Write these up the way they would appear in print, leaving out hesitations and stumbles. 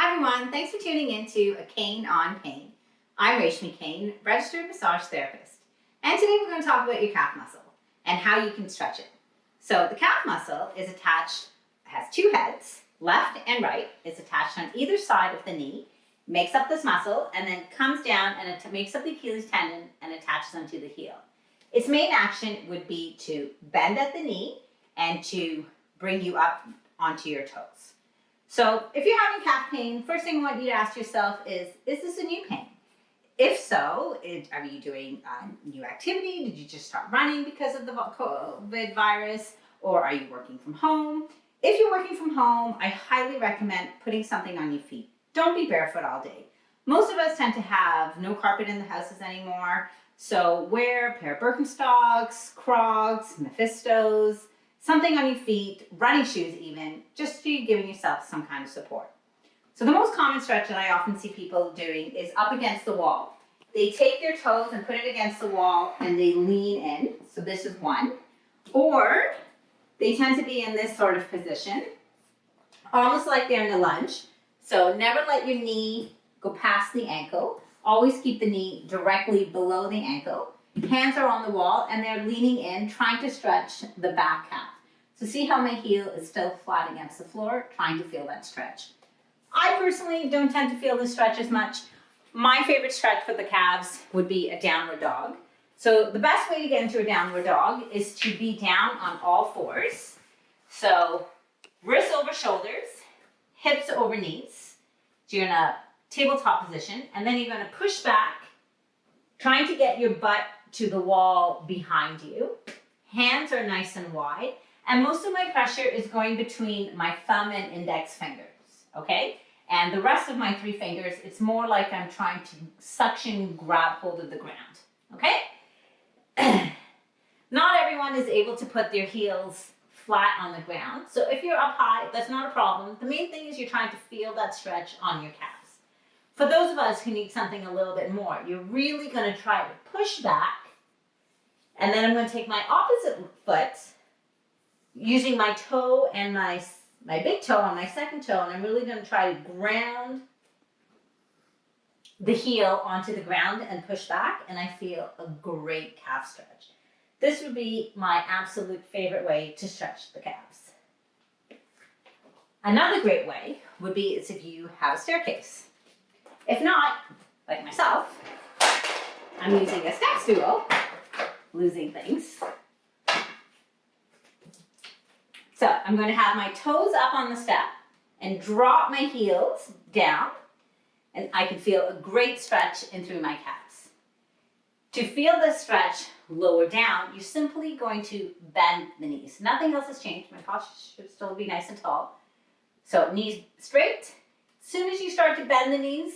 Hi everyone, thanks for tuning in to A Cane on Pain. I'm Rashmi Kane, registered massage therapist. And today we're going to talk about your calf muscle and how you can stretch it. So the calf muscle is attached, has two heads, left and right. It's attached on either side of the knee, makes up this muscle, and then comes down and it makes up the Achilles tendon and attaches onto the heel. Its main action would be to bend at the knee and to bring you up onto your toes. So if you're having calf pain, first thing I want you to ask yourself is this a new pain? If so, are you doing a new activity? Did you just start running because of the COVID virus? Or are you working from home? If you're working from home, I highly recommend putting something on your feet. Don't be barefoot all day. Most of us tend to have no carpet in the houses anymore. So wear a pair of Birkenstocks, Crocs, Mephistos, something on your feet, running shoes even, just to giving yourself some kind of support. So the most common stretch that I often see people doing is up against the wall. They take their toes and put it against the wall and they lean in. So this is one. Or they tend to be in this sort of position, almost like they're in a lunge. So never let your knee go past the ankle. Always keep the knee directly below the ankle. Hands are on the wall and they're leaning in, trying to stretch the back calf. So see how my heel is still flat against the floor, trying to feel that stretch. I personally don't tend to feel the stretch as much. My favorite stretch for the calves would be a downward dog. So the best way to get into a downward dog is to be down on all fours. So wrists over shoulders, hips over knees. So you're in a tabletop position, and then you're going to push back, trying to get your butt to the wall behind you. Hands are nice and wide, and most of my pressure is going between my thumb and index fingers, okay? And the rest of my three fingers, it's more like I'm trying to suction grab hold of the ground, okay? Not everyone is able to put their heels flat on the ground, so if you're up high, that's not a problem. The main thing is you're trying to feel that stretch on your calves. For those of us who need something a little bit more, you're really going to try to push back, and then I'm going to take my opposite foot, using my toe and my big toe on my second toe, and I'm really going to try to ground the heel onto the ground and push back, and I feel a great calf stretch. This would be my absolute favorite way to stretch the calves. Another great way would be is if you have a staircase. If not, like myself, I'm using a step stool, losing things. So I'm going to have my toes up on the step and drop my heels down, and I can feel a great stretch in through my calves. To feel this stretch lower down, you're simply going to bend the knees. Nothing else has changed. My posture should still be nice and tall. So knees straight. As soon as you start to bend the knees,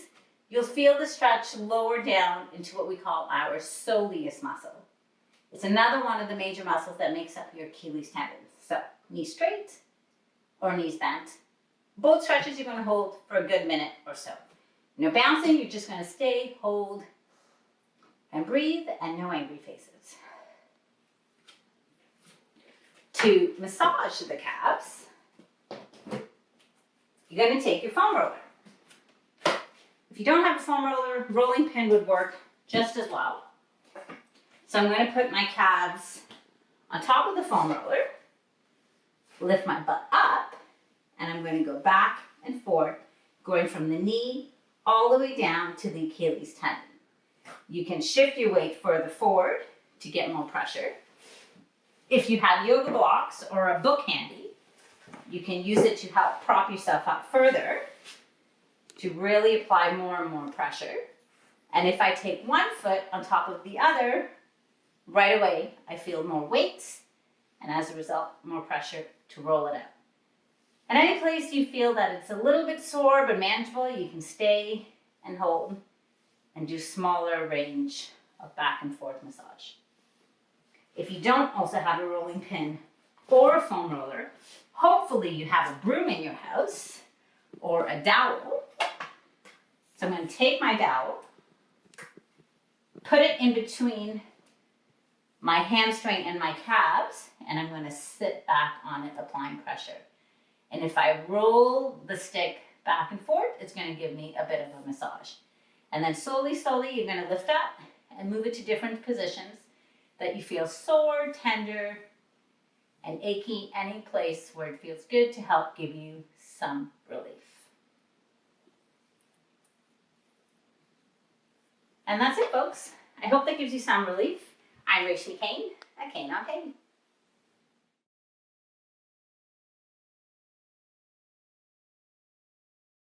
you'll feel the stretch lower down into what we call our soleus muscle. It's another one of the major muscles that makes up your Achilles tendon. So knees straight or knees bent. Both stretches you're going to hold for a good minute or so. No bouncing, you're just going to stay, hold, and breathe, and no angry faces. To massage the calves, you're going to take your foam roller. If you don't have a foam roller, rolling pin would work just as well. So I'm going to put my calves on top of the foam roller, lift my butt up, and I'm going to go back and forth, going from the knee all the way down to the Achilles tendon. You can shift your weight further forward to get more pressure. If you have yoga blocks or a book handy, you can use it to help prop yourself up further to really apply more and more pressure. And if I take one foot on top of the other, right away I feel more weight, and as a result, more pressure to roll it out. And any place you feel that it's a little bit sore but manageable, you can stay and hold and do smaller range of back and forth massage. If you don't also have a rolling pin or a foam roller, hopefully you have a broom in your house or a dowel. So I'm going to take my dowel, put it in between my hamstring and my calves, and I'm going to sit back on it, applying pressure. And if I roll the stick back and forth, it's going to give me a bit of a massage. And then slowly, you're going to lift up and move it to different positions that you feel sore, tender, and achy, any place where it feels good to help give you some relief. And that's it, folks. I hope that gives you some relief. I'm Rachel Kane, a Cane on Cane.